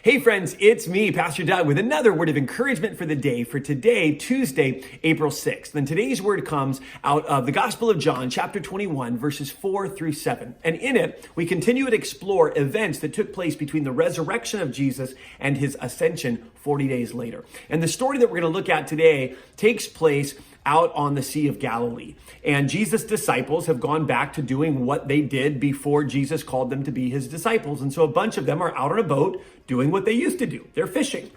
Hey friends, it's me, Pastor Doug, with another word of encouragement for the day for today, Tuesday, April 6th. And today's word comes out of the Gospel of John, chapter 21, verses 4 through 7. And in it, we continue to explore events that took place between the resurrection of Jesus and his ascension 40 days later. And the story that we're going to look at today takes place out on the Sea of Galilee. And Jesus' disciples have gone back to doing what they did before Jesus called them to be his disciples. And so a bunch of them are out on a boat doing what they used to do. They're fishing.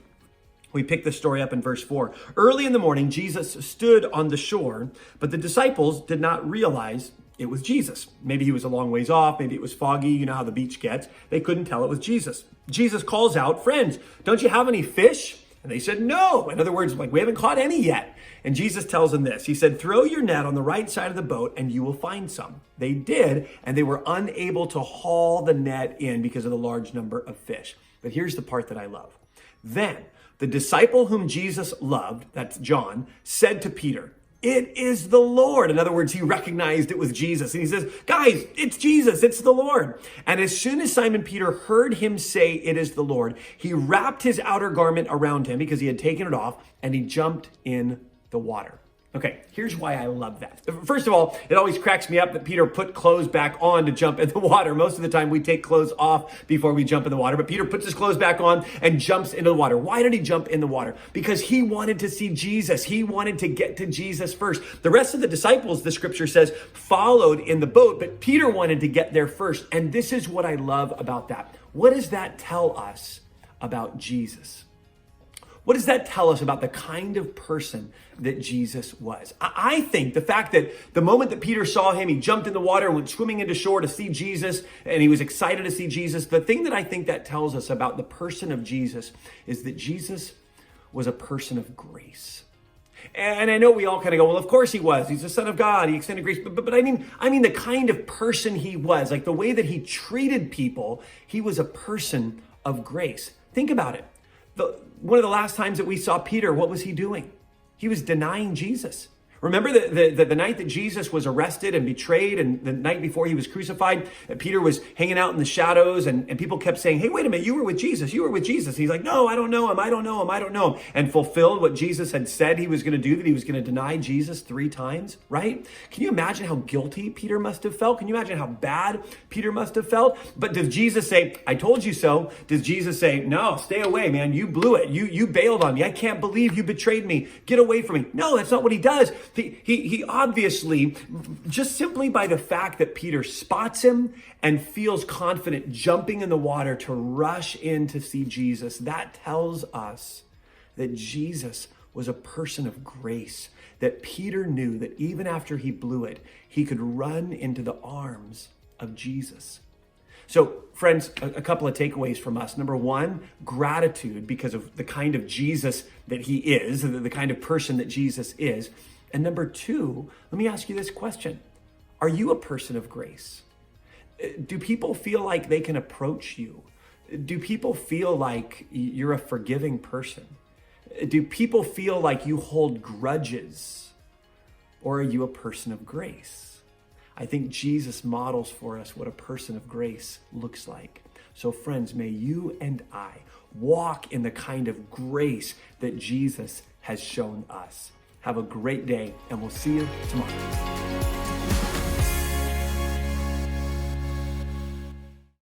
We pick the story up in verse 4. Early in the morning, Jesus stood on the shore, but the disciples did not realize it was Jesus. Maybe he was a long ways off. Maybe it was foggy. You know how the beach gets. They couldn't tell it was Jesus. Jesus calls out, "Friends, don't you have any fish?" And they said, "No." In other words, we haven't caught any yet. And Jesus tells them this. He said, "Throw your net on the right side of the boat and you will find some." They did, and they were unable to haul the net in because of the large number of fish. But here's the part that I love. Then the disciple whom Jesus loved, that's John, said to Peter, "It is the Lord." In other words, he recognized it was Jesus. And he says, "Guys, it's Jesus. It's the Lord." And as soon as Simon Peter heard him say, "It is the Lord," he wrapped his outer garment around him because he had taken it off, and he jumped in the water. Okay, here's why I love that. First of all, it always cracks me up that Peter put clothes back on to jump in the water. Most of the time we take clothes off before we jump in the water, but Peter puts his clothes back on and jumps into the water. Why did he jump in the water? Because he wanted to see Jesus. He wanted to get to Jesus first. The rest of the disciples, the scripture says, followed in the boat, but Peter wanted to get there first. And this is what I love about that. What does that tell us about Jesus? What does that tell us about the kind of person that Jesus was? I think the fact that the moment that Peter saw him, he jumped in the water and went swimming into shore to see Jesus, and he was excited to see Jesus. The thing that I think that tells us about the person of Jesus is that Jesus was a person of grace. And I know we all kind of go, well, of course he was. He's the Son of God. He extended grace. But I mean the kind of person he was, like the way that he treated people, he was a person of grace. Think about it. One of the last times that we saw Peter, what was he doing? He was denying Jesus. Remember the night that Jesus was arrested and betrayed, and the night before he was crucified, Peter was hanging out in the shadows, and people kept saying, "Hey, wait a minute, you were with Jesus. You were with Jesus." He's like, "No, I don't know him. I don't know him. I don't know him." And fulfilled what Jesus had said he was going to do, that he was going to deny Jesus 3 times, right? Can you imagine how guilty Peter must have felt? Can you imagine how bad Peter must have felt? But does Jesus say, "I told you so"? Does Jesus say, "No, stay away, man. You blew it. You bailed on me. I can't believe you betrayed me. Get away from me"? No, that's not what he does. He obviously, just simply by the fact that Peter spots him and feels confident jumping in the water to rush in to see Jesus, that tells us that Jesus was a person of grace, that Peter knew that even after he blew it, he could run into the arms of Jesus. So, friends, a couple of takeaways from us. Number one, gratitude because of the kind of Jesus that he is, the kind of person that Jesus is. And number two, let me ask you this question. Are you a person of grace? Do people feel like they can approach you? Do people feel like you're a forgiving person? Do people feel like you hold grudges? Or are you a person of grace? I think Jesus models for us what a person of grace looks like. So friends, may you and I walk in the kind of grace that Jesus has shown us. Have a great day, and we'll see you tomorrow.